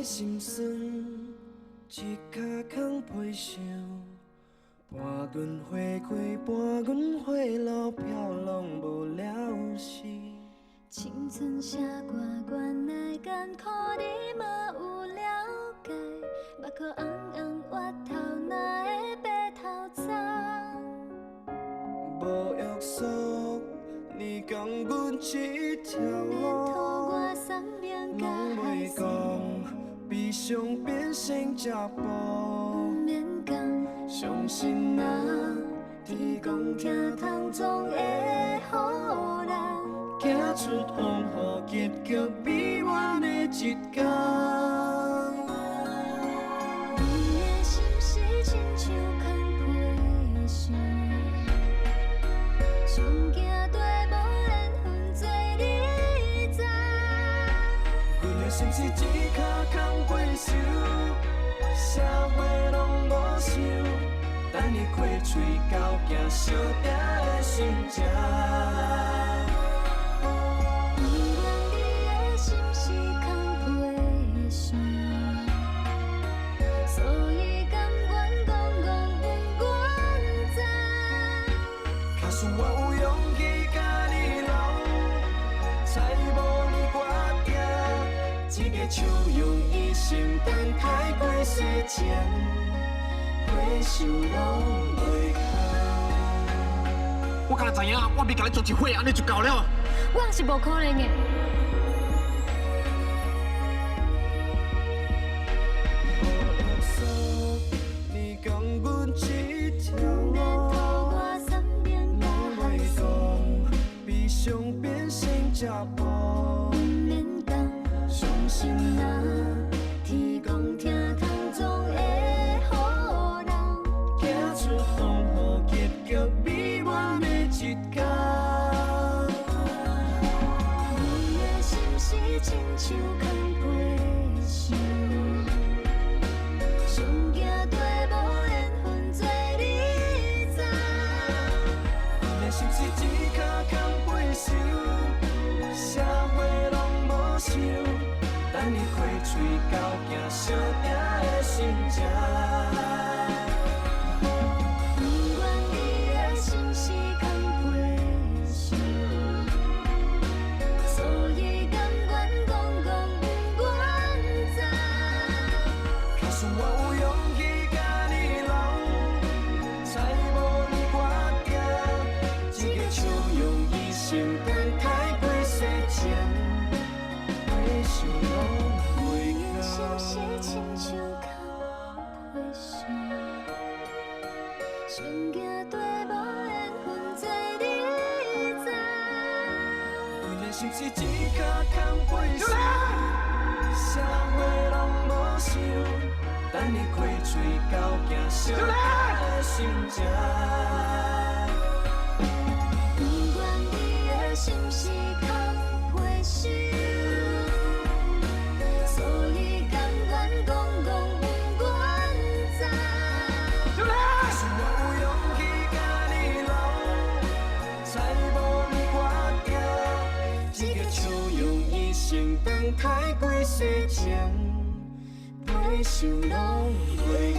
心酸，一脚空背伤。伴阮花开，伴阮花落，飘拢无了时。青春写歌，原来艰苦你嘛有了解。目眶红红，额头哪会白头苍？无约束，你讲阮一条免路，托我送命甲海誓，悲伤变成食不补。免讲，相信啊，天公听通总会予人，行出风雨，结局美满的一天。你的心事亲像空皮箱，上惊地无缘分做你知。阮的心是一脚空背受，社会拢无想，等你开嘴交行相定的心情。不愿你的心是空皮箱，所以甘愿讲不愿知。假使我有勇气甲你留，才无你决定，一个笑容一生等待过世前，回首拢袂空。我敢若知影，我别甲你做一伙，安尼就够了。我是无可能的。你讲阮一条免路，托我送命甲海誓，悲伤变成食补。不免讲，相信啊，天公听通总会予人，行出风雨，结局美满的一天。你的心是亲像空皮箱，上惊地无缘分做你知。阮的心是一脚空背受，社会拢无想，等你开嘴交行相定的心情。不愿你的心是空皮箱，所以甘愿讲不愿知。假使我有勇气甲你留，才无你决定，一个笑容一生等待过世前，回首拢袂你的心空。是亲像空皮箱，上惊地无缘分做你知。阮的心是一脚空背受，社会拢无想，等你开嘴交行相定的心情。不愿你的心是空皮箱，所以甘愿讲不愿知。假使我有勇气甲你留，才无你决定，一个笑容一生等待过世前，回首拢袂